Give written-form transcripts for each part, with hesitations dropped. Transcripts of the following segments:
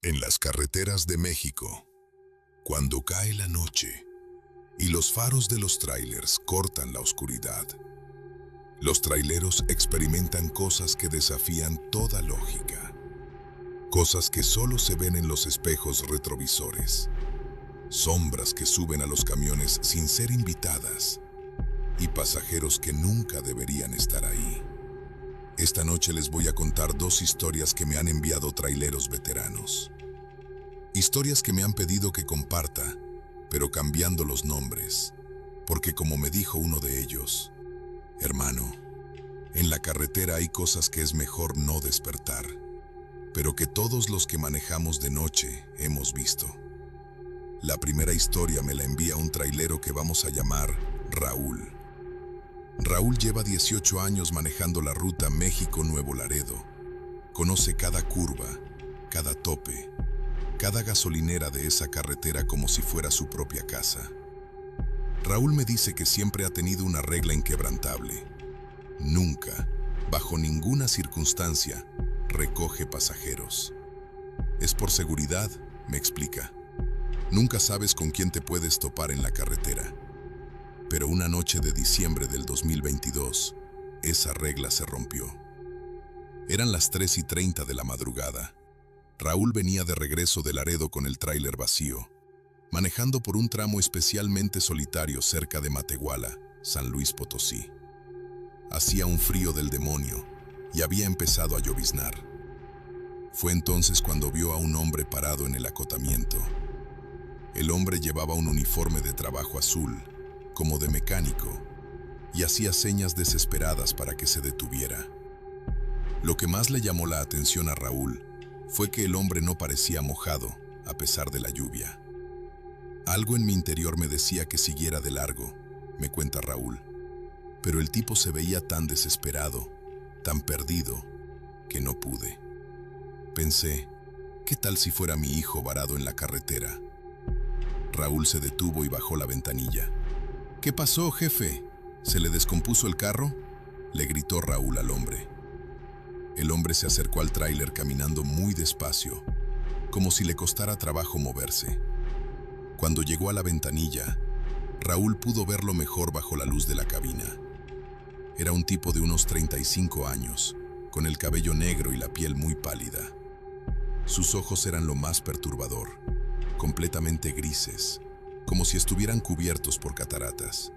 En las carreteras de México, cuando cae la noche y los faros de los tráilers cortan la oscuridad, los traileros experimentan cosas que desafían toda lógica, cosas que solo se ven en los espejos retrovisores, sombras que suben a los camiones sin ser invitadas y pasajeros que nunca deberían estar ahí. Esta noche les voy a contar dos historias que me han enviado traileros veteranos. Historias que me han pedido que comparta, pero cambiando los nombres, porque como me dijo uno de ellos, hermano, en la carretera hay cosas que es mejor no despertar, pero que todos los que manejamos de noche hemos visto. La primera historia me la envía un trailero que vamos a llamar Raúl. Raúl lleva 18 años manejando la ruta México-Nuevo Laredo. Conoce cada curva, cada tope, cada gasolinera de esa carretera como si fuera su propia casa. Raúl me dice que siempre ha tenido una regla inquebrantable. Nunca, bajo ninguna circunstancia, recoge pasajeros. Es por seguridad, me explica. Nunca sabes con quién te puedes topar en la carretera. Pero una noche de diciembre del 2022, esa regla se rompió. Eran las 3:30 de la madrugada. Raúl venía de regreso de Laredo con el tráiler vacío, manejando por un tramo especialmente solitario cerca de Matehuala, San Luis Potosí. Hacía un frío del demonio y había empezado a lloviznar. Fue entonces cuando vio a un hombre parado en el acotamiento. El hombre llevaba un uniforme de trabajo azul, como de mecánico, y hacía señas desesperadas para que se detuviera. Lo que más le llamó la atención a Raúl fue que el hombre no parecía mojado, a pesar de la lluvia. Algo en mi interior me decía que siguiera de largo, me cuenta Raúl, pero el tipo se veía tan desesperado, tan perdido, que no pude. Pensé, ¿qué tal si fuera mi hijo varado en la carretera? Raúl se detuvo y bajó la ventanilla. ¿Qué pasó, jefe? ¿Se le descompuso el carro?, le gritó Raúl al hombre. El hombre se acercó al tráiler caminando muy despacio, como si le costara trabajo moverse. Cuando llegó a la ventanilla, Raúl pudo verlo mejor bajo la luz de la cabina. Era un tipo de unos 35 años, con el cabello negro y la piel muy pálida. Sus ojos eran lo más perturbador, completamente grises, como si estuvieran cubiertos por cataratas.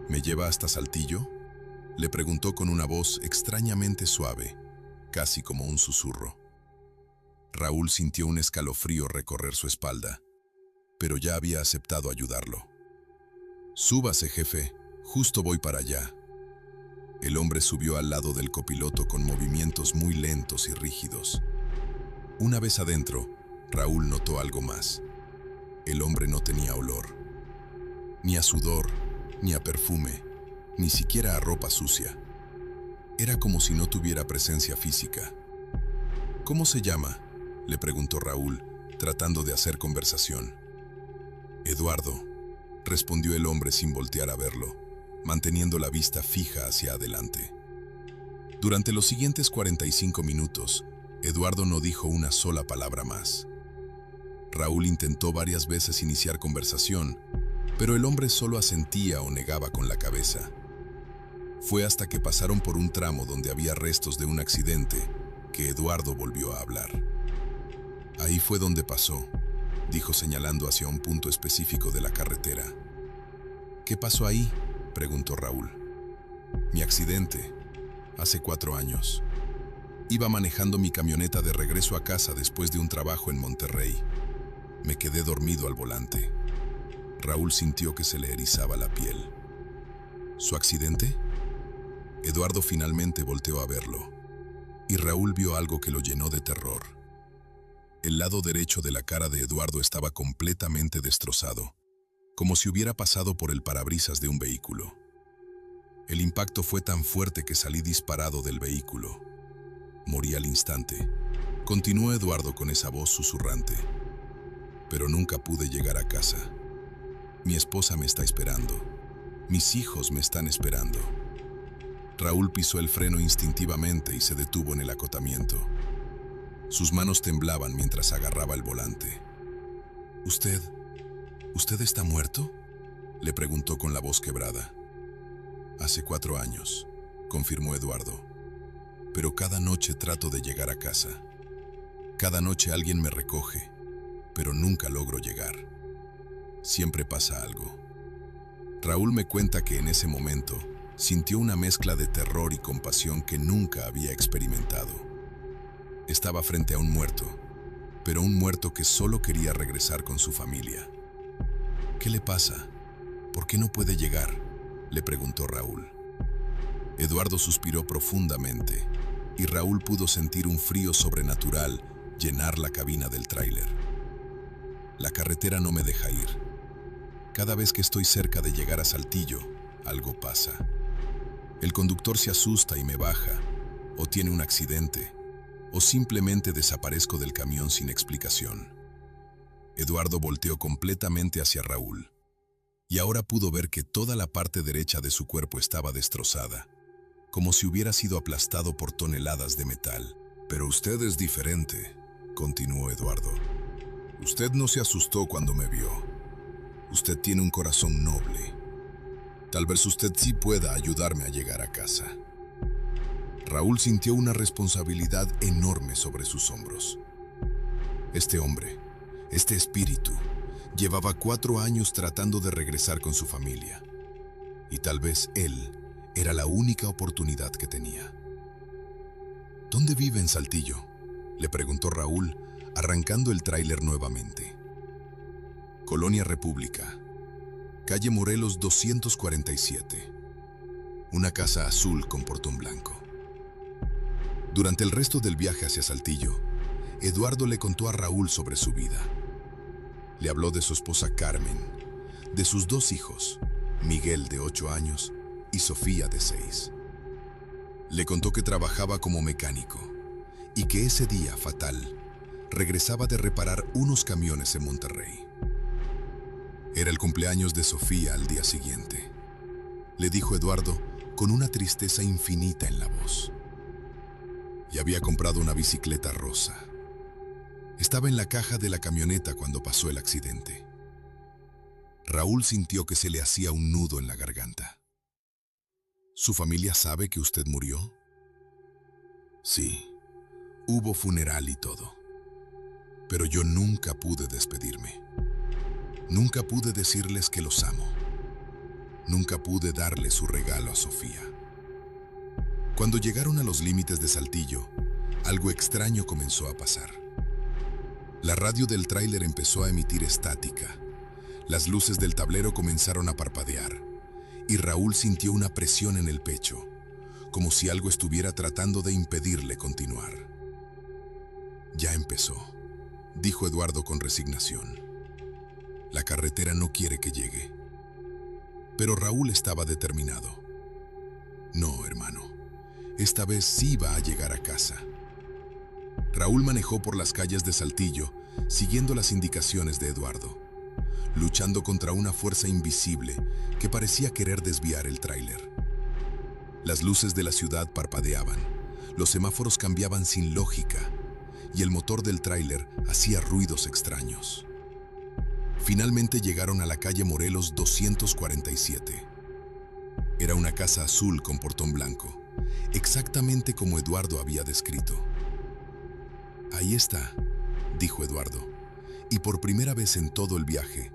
¿Me lleva hasta Saltillo?, le preguntó con una voz extrañamente suave, casi como un susurro. Raúl sintió un escalofrío recorrer su espalda, pero ya había aceptado ayudarlo. «Súbase, jefe, justo voy para allá». El hombre subió al lado del copiloto con movimientos muy lentos y rígidos. Una vez adentro, Raúl notó algo más. El hombre no tenía olor, ni a sudor, ni a perfume, ni siquiera a ropa sucia. Era como si no tuviera presencia física. «¿Cómo se llama?», le preguntó Raúl, tratando de hacer conversación. «Eduardo», respondió el hombre sin voltear a verlo, manteniendo la vista fija hacia adelante. Durante los siguientes 45 minutos, Eduardo no dijo una sola palabra más. Raúl intentó varias veces iniciar conversación, pero el hombre solo asentía o negaba con la cabeza. Fue hasta que pasaron por un tramo donde había restos de un accidente que Eduardo volvió a hablar. «Ahí fue donde pasó», dijo señalando hacia un punto específico de la carretera. «¿Qué pasó ahí?», preguntó Raúl. «Mi accidente, hace 4 años. Iba manejando mi camioneta de regreso a casa después de un trabajo en Monterrey. Me quedé dormido al volante». Raúl sintió que se le erizaba la piel. ¿Su accidente? Eduardo finalmente volteó a verlo, y Raúl vio algo que lo llenó de terror. El lado derecho de la cara de Eduardo estaba completamente destrozado, como si hubiera pasado por el parabrisas de un vehículo. El impacto fue tan fuerte que salí disparado del vehículo. Morí al instante. Continuó Eduardo con esa voz susurrante. Pero nunca pude llegar a casa. Mi esposa me está esperando. Mis hijos me están esperando. Raúl pisó el freno instintivamente y se detuvo en el acotamiento. Sus manos temblaban mientras agarraba el volante. ¿Usted está muerto?», le preguntó con la voz quebrada. «Hace 4 años», confirmó Eduardo. «Pero cada noche trato de llegar a casa. Cada noche alguien me recoge, pero nunca logro llegar. Siempre pasa algo». Raúl me cuenta que en ese momento sintió una mezcla de terror y compasión que nunca había experimentado. Estaba frente a un muerto, pero un muerto que solo quería regresar con su familia. «¿Qué le pasa? ¿Por qué no puede llegar?», le preguntó Raúl. Eduardo suspiró profundamente y Raúl pudo sentir un frío sobrenatural llenar la cabina del tráiler. «La carretera no me deja ir. Cada vez que estoy cerca de llegar a Saltillo, algo pasa. El conductor se asusta y me baja, o tiene un accidente, o simplemente desaparezco del camión sin explicación». Eduardo volteó completamente hacia Raúl, y ahora pudo ver que toda la parte derecha de su cuerpo estaba destrozada, como si hubiera sido aplastado por toneladas de metal. «Pero usted es diferente», continuó Eduardo. «Usted no se asustó cuando me vio. Usted tiene un corazón noble. Tal vez usted sí pueda ayudarme a llegar a casa». Raúl sintió una responsabilidad enorme sobre sus hombros. Este hombre, este espíritu, llevaba 4 años tratando de regresar con su familia. Y tal vez él era la única oportunidad que tenía. «¿Dónde vive en Saltillo?», le preguntó Raúl, arrancando el tráiler nuevamente. «Colonia República, calle Morelos 247. Una casa azul con portón blanco». Durante el resto del viaje hacia Saltillo, Eduardo le contó a Raúl sobre su vida. Le habló de su esposa Carmen, de sus 2 hijos, Miguel de 8 años y Sofía de 6. Le contó que trabajaba como mecánico y que ese día fatal regresaba de reparar unos camiones en Monterrey. Era el cumpleaños de Sofía al día siguiente, le dijo Eduardo con una tristeza infinita en la voz. Y había comprado una bicicleta rosa. Estaba en la caja de la camioneta cuando pasó el accidente. Raúl sintió que se le hacía un nudo en la garganta. «¿Su familia sabe que usted murió?». «Sí, hubo funeral y todo. Pero yo nunca pude despedirme. Nunca pude decirles que los amo. Nunca pude darle su regalo a Sofía». Cuando llegaron a los límites de Saltillo, algo extraño comenzó a pasar. La radio del tráiler empezó a emitir estática. Las luces del tablero comenzaron a parpadear y Raúl sintió una presión en el pecho, como si algo estuviera tratando de impedirle continuar. «Ya empezó», dijo Eduardo con resignación. «La carretera no quiere que llegue». Pero Raúl estaba determinado. «No, hermano, esta vez sí va a llegar a casa». Raúl manejó por las calles de Saltillo, siguiendo las indicaciones de Eduardo, luchando contra una fuerza invisible que parecía querer desviar el tráiler. Las luces de la ciudad parpadeaban, los semáforos cambiaban sin lógica, y el motor del tráiler hacía ruidos extraños. Finalmente llegaron a la calle Morelos 247. Era una casa azul con portón blanco, exactamente como Eduardo había descrito. «Ahí está», dijo Eduardo, y por primera vez en todo el viaje,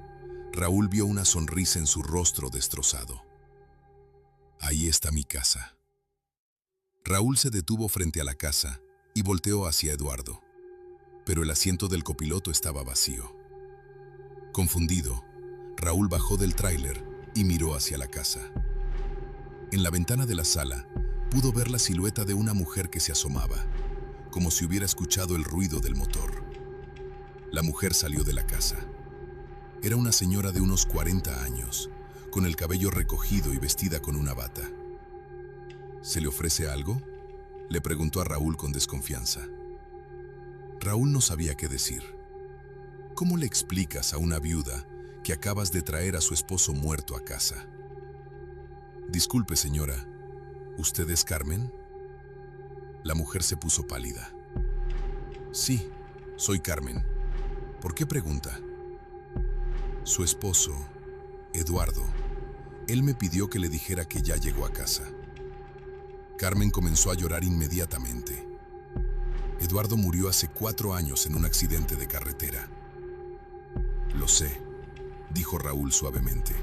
Raúl vio una sonrisa en su rostro destrozado. «Ahí está mi casa». Raúl se detuvo frente a la casa y volteó hacia Eduardo, pero el asiento del copiloto estaba vacío. Confundido, Raúl bajó del tráiler y miró hacia la casa. En la ventana de la sala pudo ver la silueta de una mujer que se asomaba, como si hubiera escuchado el ruido del motor. La mujer salió de la casa. Era una señora de unos 40 años, con el cabello recogido y vestida con una bata. «¿Se le ofrece algo?», le preguntó a Raúl con desconfianza. Raúl no sabía qué decir. ¿Cómo le explicas a una viuda que acabas de traer a su esposo muerto a casa? «Disculpe, señora, ¿usted es Carmen?». La mujer se puso pálida. Sí, soy Carmen. ¿Por qué pregunta? Su esposo, Eduardo, él me pidió que le dijera que ya llegó a casa. Carmen comenzó a llorar inmediatamente. Eduardo murió hace 4 años en un accidente de carretera. Lo sé, dijo Raúl suavemente.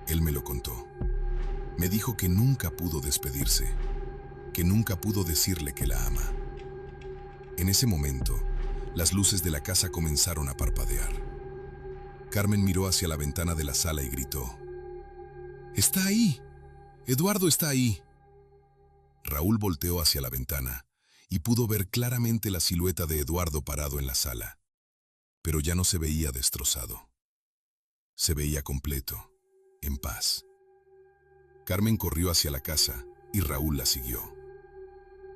Él me lo contó. Me dijo que nunca pudo despedirse, que nunca pudo decirle que la ama. En ese momento, las luces de la casa comenzaron a parpadear. Carmen miró hacia la ventana de la sala y gritó: ¡Está ahí! ¡Eduardo está ahí! Raúl volteó hacia la ventana y pudo ver claramente la silueta de Eduardo parado en la sala. Pero ya no se veía destrozado. Se veía completo, en paz. Carmen corrió hacia la casa y Raúl la siguió.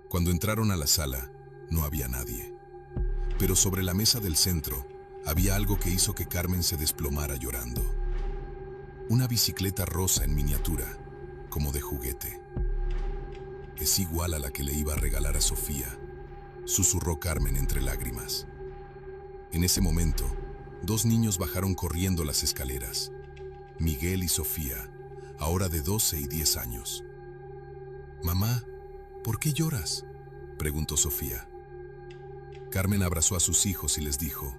Cuando entraron a la sala, no había nadie. Pero sobre la mesa del centro había algo que hizo que Carmen se desplomara llorando. Una bicicleta rosa en miniatura, como de juguete. Es igual a la que le iba a regalar a Sofía, susurró Carmen entre lágrimas. En ese momento, 2 niños bajaron corriendo las escaleras. Miguel y Sofía, ahora de 12 y 10 años. Mamá, ¿por qué lloras?, preguntó Sofía. Carmen abrazó a sus hijos y les dijo: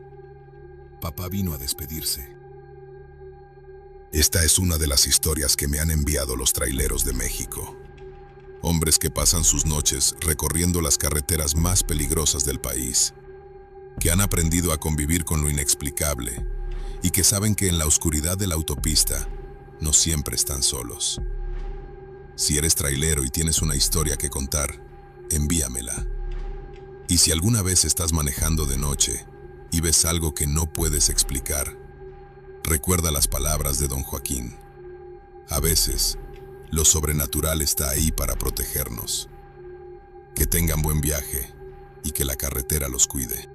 papá vino a despedirse. Esta es una de las historias que me han enviado los traileros de México. Hombres que pasan sus noches recorriendo las carreteras más peligrosas del país, que han aprendido a convivir con lo inexplicable y que saben que en la oscuridad de la autopista no siempre están solos. Si eres trailero y tienes una historia que contar, envíamela. Y si alguna vez estás manejando de noche y ves algo que no puedes explicar, recuerda las palabras de Don Joaquín. A veces, lo sobrenatural está ahí para protegernos. Que tengan buen viaje y que la carretera los cuide.